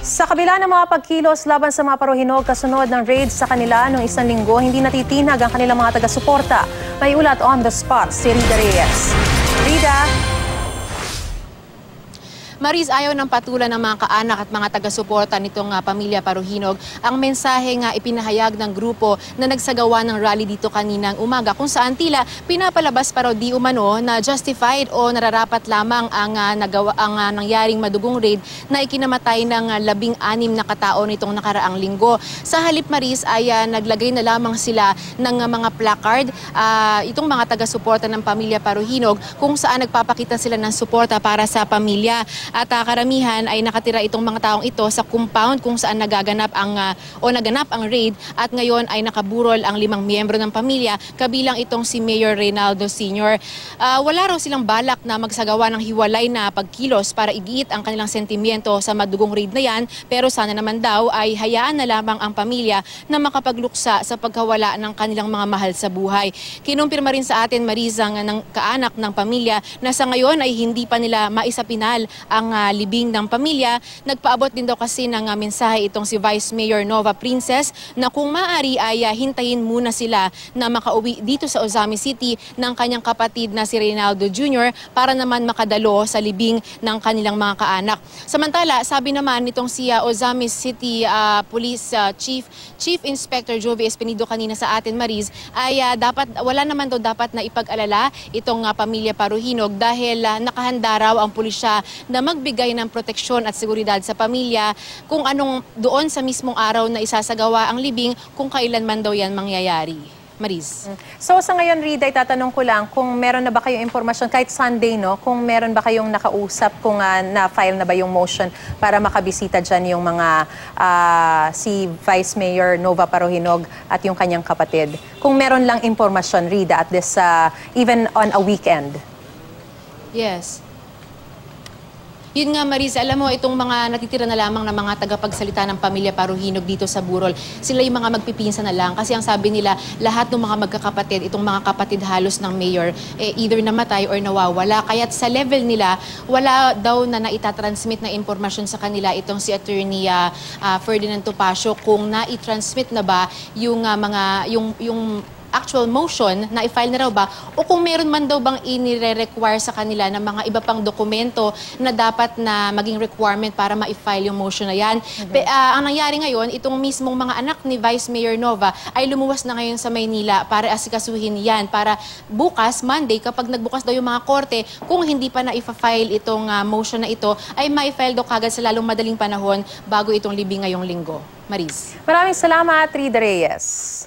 Sa kabila ng mga pagkilos laban sa mga Paruhinog kasunod ng raid sa kanila noong isang linggo, hindi natitinag ang kanilang mga taga-suporta. May ulat on the spot si Rida Reyes. Rida? Maris, ayaw ng patulan ng mga kaanak at mga taga-suporta nitong pamilya Paruhinog ang mensahe nga ipinahayag ng grupo na nagsagawa ng rally dito kaninang umaga kung saan tila pinapalabas pa raw di umano na justified o nararapat lamang ang nangyaring madugong raid na ikinamatay ng 16 na katao nitong nakaraang linggo. Sa halip, Maris, ay naglagay na lamang sila ng mga placard, itong mga taga-suporta ng pamilya Paruhinog kung saan nagpapakita sila ng suporta para sa pamilya. At karamihan ay nakatira itong mga taong ito sa compound kung saan naganap ang raid at ngayon ay nakaburol ang 5 miyembro ng pamilya kabilang itong si Mayor Reynaldo Sr. Wala raw silang balak na magsagawa ng hiwalay na pagkilos para igiit ang kanilang sentimiento sa madugong raid na yan, pero sana naman daw ay hayaan na lamang ang pamilya na makapagluksa sa pagkawala ng kanilang mga mahal sa buhay. Kinumpirma rin sa atin, Marisa, ng kaanak ng pamilya na sa ngayon ay hindi pa nila maisapinal ang libing ng pamilya. Nagpaabot din daw kasi ng mensahe itong si Vice Mayor Nova Princess na kung maaari ay hintayin muna sila na makauwi dito sa Ozami City ng kanyang kapatid na si Reynaldo Jr. para naman makadalo sa libing ng kanilang mga kaanak. Samantala, sabi naman nitong si Ozami City Police Chief Inspector Jovi Espinido kanina sa atin, Maris, ay wala naman daw dapat na ipag-alala itong pamilya Paruhinog dahil nakahanda raw ang pulisya na magbigay ng proteksyon at seguridad sa pamilya kung anong doon sa mismong araw na isasagawa ang libing kung kailan man daw yan mangyayari. Maris. So sa ngayon, Rida, itatanong ko lang kung meron na ba kayong impormasyon kahit Sunday, no? Kung meron ba kayong nakausap kung na-file na ba yung motion para makabisita dyan yung mga si Vice Mayor Nova Paruhinog at yung kanyang kapatid. Kung meron lang impormasyon, Rida, at this even on a weekend. Yes. Yun nga, Marisa, alam mo, itong mga natitira na lamang na mga tagapagsalita ng pamilya Paruhinog dito sa Burol, sila yung mga magpipinsa na lang. Kasi ang sabi nila, lahat ng mga magkakapatid, itong mga kapatid halos ng mayor, either namatay or nawawala. Kaya sa level nila, wala daw na naitatransmit na impormasyon sa kanila itong si Attorney Ferdinand Topacio kung naitransmit na ba yung yung actual motion na i-file na raw ba o kung meron man daw bang inire-require sa kanila ng mga iba pang dokumento na dapat na maging requirement para ma-file yung motion na yan. Ang nangyari ngayon, itong mismong mga anak ni Vice Mayor Nova ay lumuwas na ngayon sa Maynila para asikasuhin yan para bukas, Monday, kapag nagbukas daw yung mga korte, kung hindi pa na i-file itong motion na ito, ay ma-file daw kagad sa lalong madaling panahon bago itong libing ngayong linggo. Maris. Maraming salamat, Rida Reyes.